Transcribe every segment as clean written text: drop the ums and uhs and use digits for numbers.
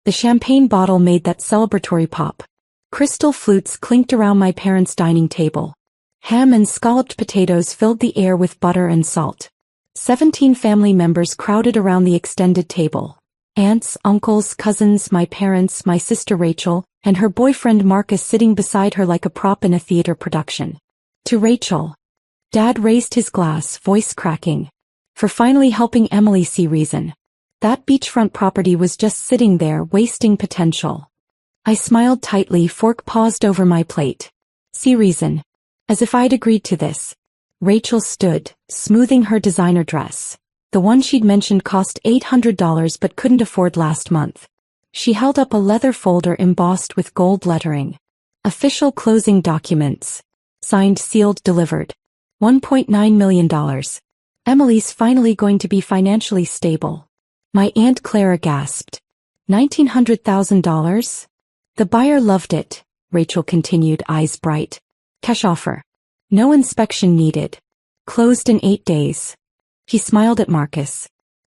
The champagne bottle made that celebratory pop. Crystal flutes clinked around my parents' dining table. Ham and scalloped potatoes filled the air with butter and salt. 17 family members crowded around the extended table. Aunts, uncles, cousins, my parents, my sister Rachel, and her boyfriend Marcus sitting beside her like a prop in a theater production. To Rachel. Dad raised his glass, voice cracking. For finally helping Emily see reason. That beachfront property was just sitting there, wasting potential. I smiled tightly, fork paused over my plate. See reason. As if I'd agreed to this. Rachel stood, smoothing her designer dress. The one she'd mentioned cost $800 but couldn't afford last month. She held up a leather folder embossed with gold lettering. Official closing documents. Signed, sealed, delivered. $1.9 million. Emily's finally going to be financially stable. My Aunt Clara gasped. $1,900,000? The buyer loved it, Rachel continued, eyes bright. Cash offer. No inspection needed. Closed in 8 days. He smiled at Marcus.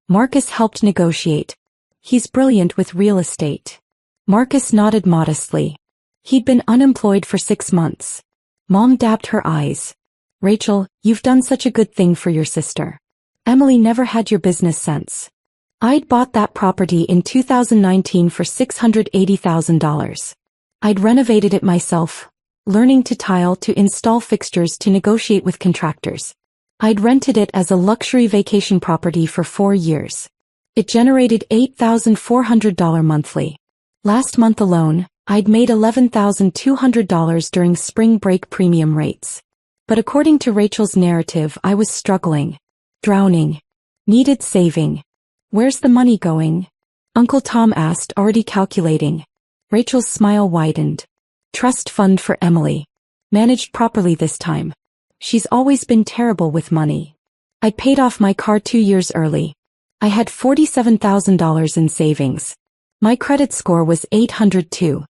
Marcus helped negotiate. He's brilliant with real estate. Marcus nodded modestly. He'd been unemployed for 6 months. Mom dabbed her eyes. Rachel, you've done such a good thing for your sister. Emily never had your business sense. I'd bought that property in 2019 for $680,000. I'd renovated it myself, learning to tile, to install fixtures, to negotiate with contractors. I'd rented it as a luxury vacation property for 4 years. It generated $8,400 monthly. Last month alone, I'd made $11,200 during spring break premium rates. But according to Rachel's narrative, I was struggling. Drowning. Needed saving. Where's the money going? Uncle Tom asked, already calculating. Rachel's smile widened. Trust fund for Emily. Managed properly this time. She's always been terrible with money. I paid off my car 2 years early. I had $47,000 in savings. My credit score was 802.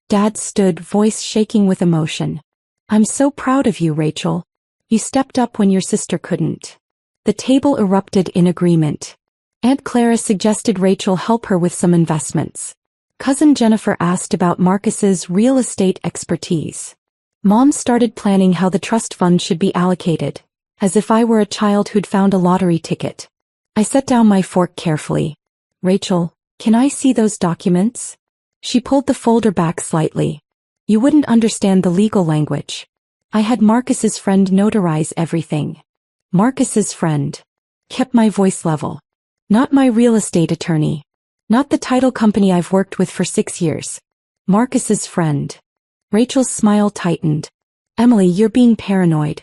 Dad stood, voice shaking with emotion. I'm so proud of you, Rachel. You stepped up when your sister couldn't. The table erupted in agreement. Aunt Clara suggested Rachel help her with some investments. Cousin Jennifer asked about Marcus's real estate expertise. Mom started planning how the trust fund should be allocated, as if I were a child who'd found a lottery ticket. I set down my fork carefully. Rachel, can I see those documents? She pulled the folder back slightly. You wouldn't understand the legal language. I had Marcus's friend notarize everything. Marcus's friend. Kept my voice level. Not my real estate attorney. Not the title company I've worked with for 6 years. Marcus's friend. Rachel's smile tightened. Emily, you're being paranoid.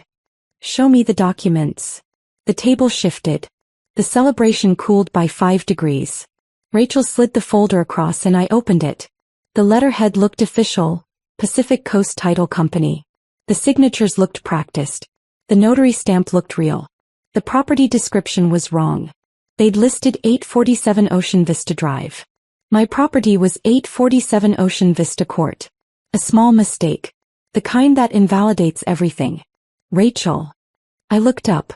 Show me the documents. The table shifted. The celebration cooled by 5 degrees. Rachel slid the folder across and I opened it. The letterhead looked official. Pacific Coast Title Company. The signatures looked practiced. The notary stamp looked real. The property description was wrong. They'd listed 847 Ocean Vista Drive. My property was 847 Ocean Vista Court. A small mistake. The kind that invalidates everything. Rachel. I looked up.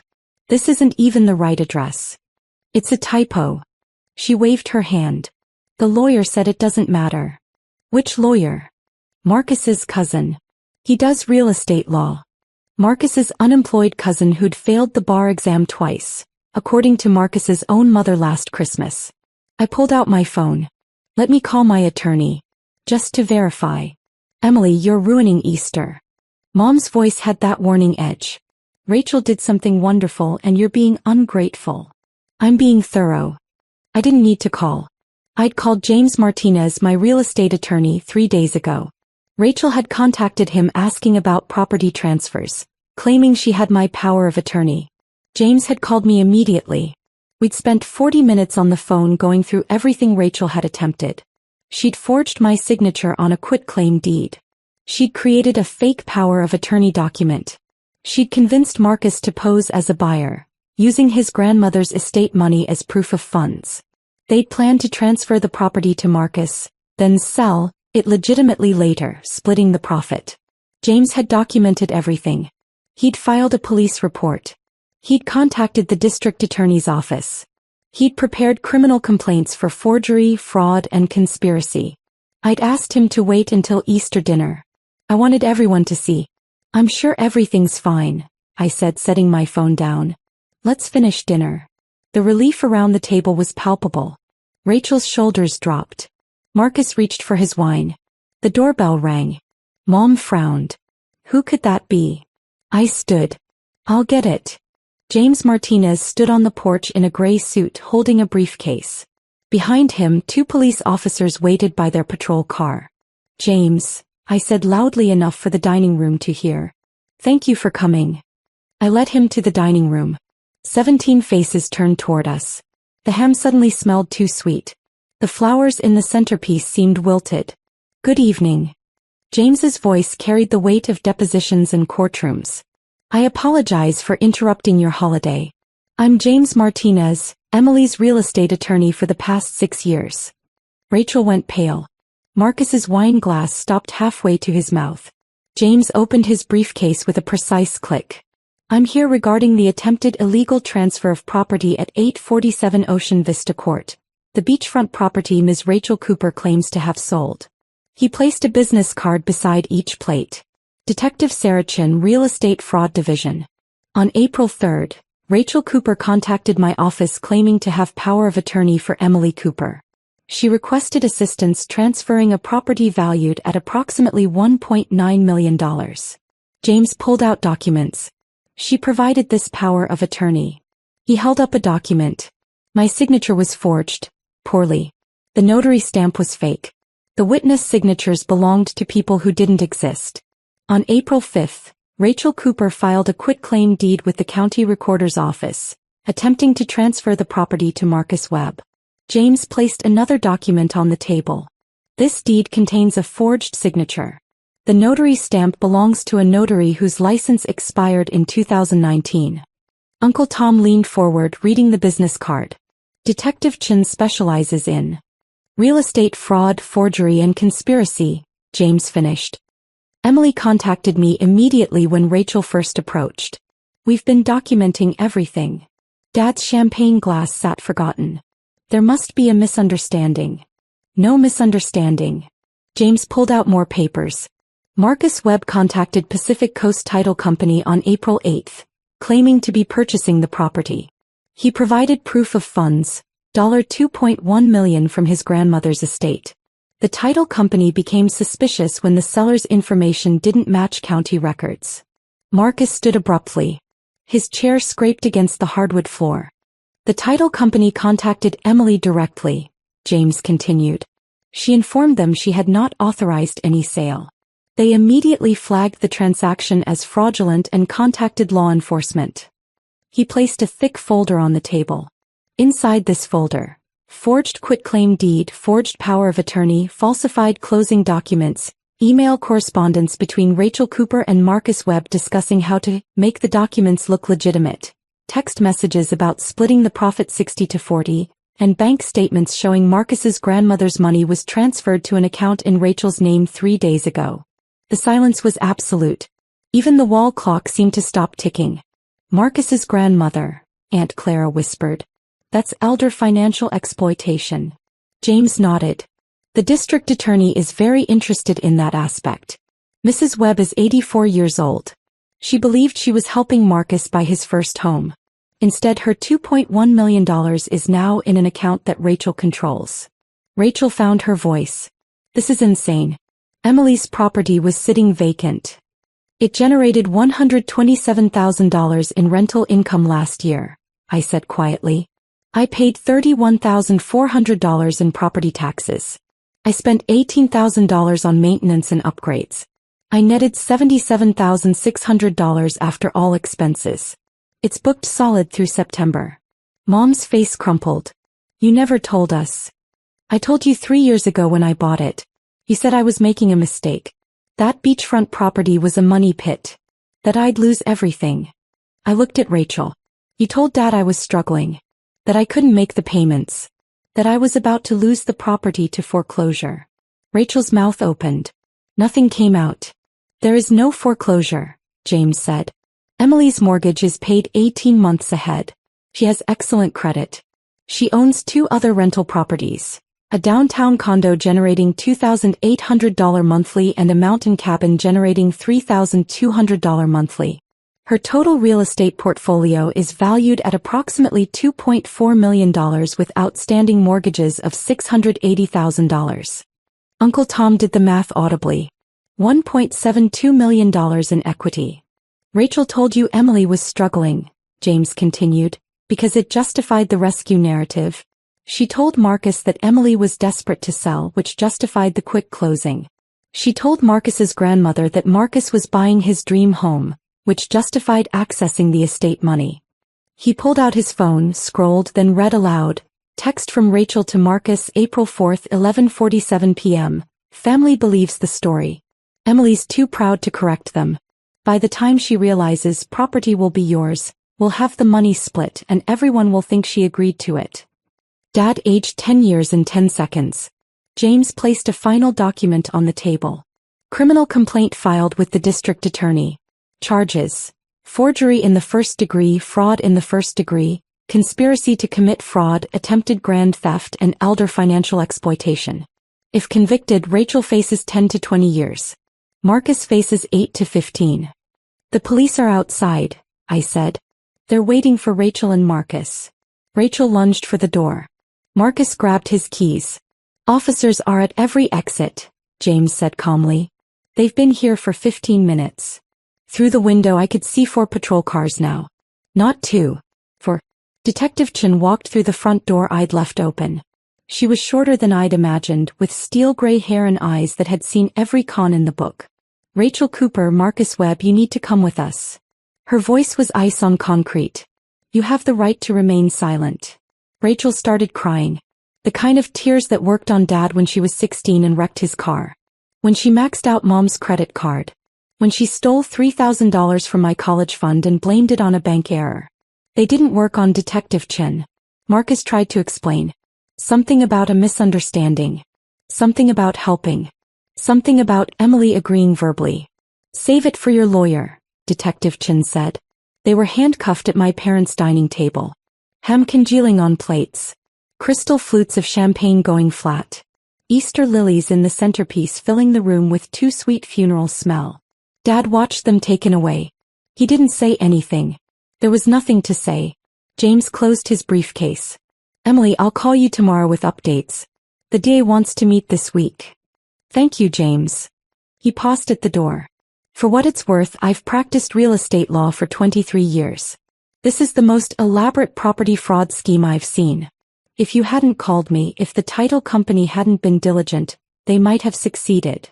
This isn't even the right address. It's a typo. She waved her hand. The lawyer said it doesn't matter. Which lawyer? Marcus's cousin. He does real estate law. Marcus's unemployed cousin who'd failed the bar exam twice, according to Marcus's own mother last Christmas. I pulled out my phone. Let me call my attorney. Just to verify. Emily, you're ruining Easter. Mom's voice had that warning edge. Rachel did something wonderful and you're being ungrateful. I'm being thorough. I didn't need to call. I'd called James Martinez, my real estate attorney, 3 days ago. Rachel had contacted him asking about property transfers, claiming she had my power of attorney. James had called me immediately. We'd spent 40 minutes on the phone going through everything Rachel had attempted. She'd forged my signature on a quitclaim deed. She'd created a fake power of attorney document. She'd convinced Marcus to pose as a buyer, using his grandmother's estate money as proof of funds. They'd planned to transfer the property to Marcus, then sell it legitimately later, splitting the profit. James had documented everything. He'd filed a police report. He'd contacted the district attorney's office. He'd prepared criminal complaints for forgery, fraud, and conspiracy. I'd asked him to wait until Easter dinner. I wanted everyone to see. I'm sure everything's fine, I said, setting my phone down. Let's finish dinner. The relief around the table was palpable. Rachel's shoulders dropped. Marcus reached for his wine. The doorbell rang. Mom frowned. Who could that be? I stood. I'll get it. James Martinez stood on the porch in a gray suit holding a briefcase. Behind him, 2 police officers waited by their patrol car. James, I said loudly enough for the dining room to hear. Thank you for coming. I led him to the dining room. 17 faces turned toward us. The ham suddenly smelled too sweet. The flowers in the centerpiece seemed wilted. Good evening. James's voice carried the weight of depositions and courtrooms. I apologize for interrupting your holiday. I'm James Martinez, Emily's real estate attorney for the past 6 years. Rachel went pale. Marcus's wine glass stopped halfway to his mouth. James opened his briefcase with a precise click. I'm here regarding the attempted illegal transfer of property at 847 Ocean Vista Court, the beachfront property Ms. Rachel Cooper claims to have sold. He placed a business card beside each plate. Detective Sarah Chin, Real Estate Fraud Division. On April 3rd, Rachel Cooper contacted my office claiming to have power of attorney for Emily Cooper. She requested assistance transferring a property valued at approximately $1.9 million. James pulled out documents. She provided this power of attorney. He held up a document. My signature was forged, poorly. The notary stamp was fake. The witness signatures belonged to people who didn't exist. On April 5th, Rachel Cooper filed a quitclaim deed with the county recorder's office, attempting to transfer the property to Marcus Webb. James placed another document on the table. This deed contains a forged signature. The notary stamp belongs to a notary whose license expired in 2019. Uncle Tom leaned forward, reading the business card. Detective Chin specializes in real estate fraud, forgery, and conspiracy, James finished. Emily contacted me immediately when Rachel first approached. We've been documenting everything. Dad's champagne glass sat forgotten. There must be a misunderstanding. No misunderstanding. James pulled out more papers. Marcus Webb contacted Pacific Coast Title Company on April 8th, claiming to be purchasing the property. He provided proof of funds, $2.1 million from his grandmother's estate. The title company became suspicious when the seller's information didn't match county records. Marcus stood abruptly. His chair scraped against the hardwood floor. The title company contacted Emily directly, James continued. She informed them she had not authorized any sale. They immediately flagged the transaction as fraudulent and contacted law enforcement. He placed a thick folder on the table. Inside this folder, forged quitclaim deed, forged power of attorney, falsified closing documents, email correspondence between Rachel Cooper and Marcus Webb discussing how to make the documents look legitimate, text messages about splitting the profit 60-40, and bank statements showing Marcus's grandmother's money was transferred to an account in Rachel's name 3 days ago. The silence was absolute. Even the wall clock seemed to stop ticking. Marcus's grandmother, Aunt Clara whispered. That's elder financial exploitation. James nodded. The district attorney is very interested in that aspect. Mrs. Webb is 84 years old. She believed she was helping Marcus buy his first home. Instead, her $2.1 million is now in an account that Rachel controls. Rachel found her voice. This is insane. Emily's property was sitting vacant. It generated $127,000 in rental income last year, I said quietly. I paid $31,400 in property taxes. I spent $18,000 on maintenance and upgrades. I netted $77,600 after all expenses. It's booked solid through September. Mom's face crumpled. You never told us. I told you 3 years ago when I bought it. You said I was making a mistake. That beachfront property was a money pit. That I'd lose everything. I looked at Rachel. You told Dad I was struggling. That I couldn't make the payments. That I was about to lose the property to foreclosure. Rachel's mouth opened. Nothing came out. There is no foreclosure, James said. Emily's mortgage is paid 18 months ahead. She has excellent credit. She owns 2 other rental properties. A downtown condo generating $2,800 monthly and a mountain cabin generating $3,200 monthly. Her total real estate portfolio is valued at approximately $2.4 million with outstanding mortgages of $680,000. Uncle Tom did the math audibly. $1.72 million in equity. Rachel told you Emily was struggling, James continued, because it justified the rescue narrative. She told Marcus that Emily was desperate to sell, which justified the quick closing. She told Marcus's grandmother that Marcus was buying his dream home, which justified accessing the estate money. He pulled out his phone, scrolled, then read aloud. Text from Rachel to Marcus, April 4th, 11:47 p.m. Family believes the story. Emily's too proud to correct them. By the time she realizes property will be yours, we'll have the money split and everyone will think she agreed to it. Dad aged 10 years in 10 seconds. James placed a final document on the table. Criminal complaint filed with the district attorney. Charges: forgery in the first degree, fraud in the first degree, conspiracy to commit fraud, attempted grand theft, and elder financial exploitation. If convicted, Rachel faces 10 to 20 years. Marcus faces 8 to 15. The police are outside, I said. They're waiting for Rachel and Marcus. Rachel lunged for the door. Marcus grabbed his keys. Officers are at every exit, James said calmly. They've been here for 15 minutes. Through the window I could see 4 patrol cars now. Not 2. 4. Detective Chen walked through the front door I'd left open. She was shorter than I'd imagined, with steel gray hair and eyes that had seen every con in the book. Rachel Cooper, Marcus Webb, you need to come with us. Her voice was ice on concrete. You have the right to remain silent. Rachel started crying. The kind of tears that worked on Dad when she was 16 and wrecked his car. When she maxed out Mom's credit card. When she stole $3,000 from my college fund and blamed it on a bank error. They didn't work on Detective Chen. Marcus tried to explain. Something about a misunderstanding. Something about helping. Something about Emily agreeing verbally. Save it for your lawyer, Detective Chen said. They were handcuffed at my parents' dining table. Ham congealing on plates. Crystal flutes of champagne going flat. Easter lilies in the centerpiece filling the room with too sweet funeral smell. Dad watched them taken away. He didn't say anything. There was nothing to say. James closed his briefcase. Emily, I'll call you tomorrow with updates. The DA wants to meet this week. Thank you, James. He paused at the door. For what it's worth, I've practiced real estate law for 23 years. This is the most elaborate property fraud scheme I've seen. If you hadn't called me, if the title company hadn't been diligent, they might have succeeded.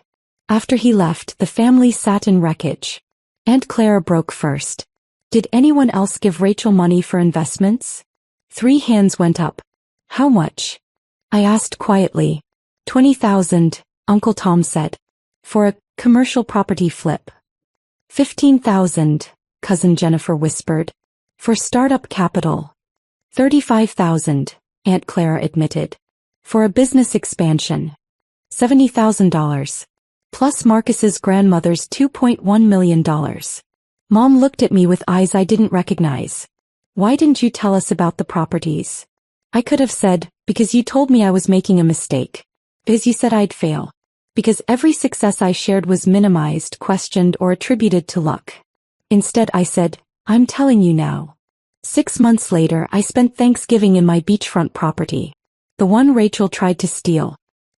After he left, the family sat in wreckage. Aunt Clara broke first. Did anyone else give Rachel money for investments? 3 hands went up. How much? I asked quietly. 20,000, Uncle Tom said. For a commercial property flip. 15,000, Cousin Jennifer whispered. For startup capital. 35,000, Aunt Clara admitted. For a business expansion. $70,000. Plus Marcus's grandmother's $2.1 million. Mom looked at me with eyes I didn't recognize. Why didn't you tell us about the properties? I could have said, because you told me I was making a mistake. Because you said I'd fail. Because every success I shared was minimized, questioned, or attributed to luck. Instead I said, I'm telling you now. 6 months later, I spent Thanksgiving in my beachfront property. The one Rachel tried to steal.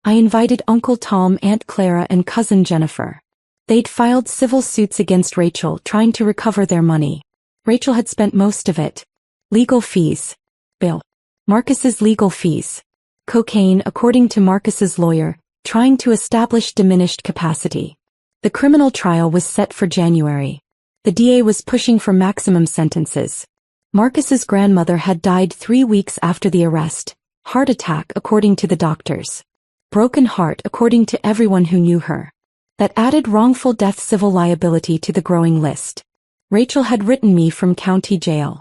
I invited Uncle Tom, Aunt Clara, and Cousin Jennifer. They'd filed civil suits against Rachel, trying to recover their money. Rachel had spent most of it. Legal fees. Bill. Marcus's legal fees. Cocaine, according to Marcus's lawyer, trying to establish diminished capacity. The criminal trial was set for January. The DA was pushing for maximum sentences. Marcus's grandmother had died 3 weeks after the arrest. Heart attack, according to the doctors. Broken heart, according to everyone who knew her. That added wrongful death civil liability to the growing list. Rachel had written me from county jail.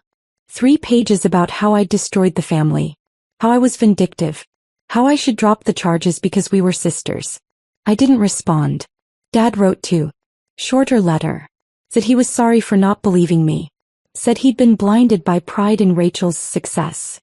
3 pages about how I destroyed the family. How I was vindictive. How I should drop the charges because we were sisters. I didn't respond. Dad wrote too. Shorter letter. Said he was sorry for not believing me. Said he'd been blinded by pride in Rachel's success.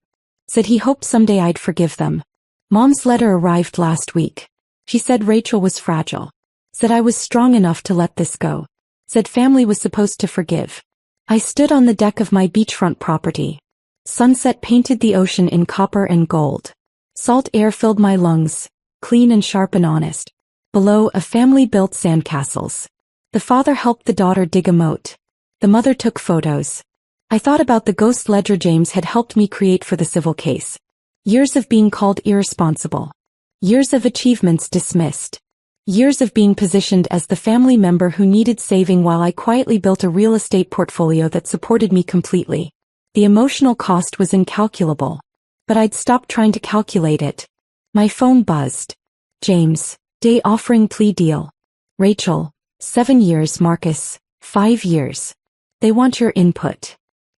Said he hoped someday I'd forgive them. Mom's letter arrived last week. She said Rachel was fragile. Said I was strong enough to let this go. Said family was supposed to forgive. I stood on the deck of my beachfront property. Sunset painted the ocean in copper and gold. Salt air filled my lungs, clean and sharp and honest. Below, a family built sandcastles. The father helped the daughter dig a moat. The mother took photos. I thought about the ghost ledger James had helped me create for the civil case. Years of being called irresponsible. Years of achievements dismissed. Years of being positioned as the family member who needed saving while I quietly built a real estate portfolio that supported me completely. The emotional cost was incalculable. But I'd stopped trying to calculate it. My phone buzzed. James, day offering plea deal. Rachel, 7 years. Marcus, 5 years. They want your input.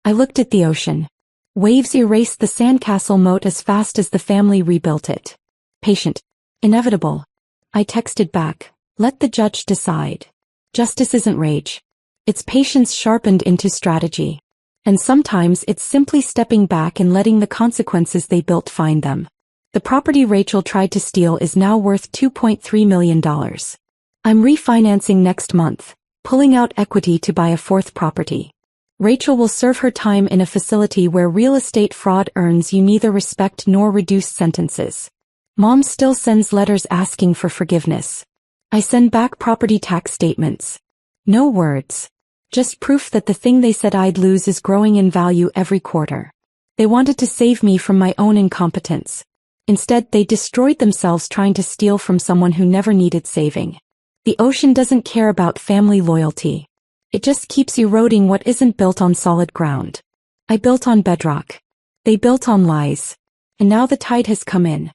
I looked at the ocean. Waves erased the sandcastle moat as fast as the family rebuilt it. Patient. Inevitable. I texted back, let the judge decide. Justice isn't rage. It's patience sharpened into strategy. And sometimes it's simply stepping back and letting the consequences they built find them. The property Rachel tried to steal is now worth $2.3 million. I'm refinancing next month, pulling out equity to buy a fourth property. Rachel will serve her time in a facility where real estate fraud earns you neither respect nor reduced sentences. Mom still sends letters asking for forgiveness. I send back property tax statements. No words. Just proof that the thing they said I'd lose is growing in value every quarter. They wanted to save me from my own incompetence. Instead, they destroyed themselves trying to steal from someone who never needed saving. The ocean doesn't care about family loyalty. It just keeps eroding what isn't built on solid ground. I built on bedrock. They built on lies. And now the tide has come in.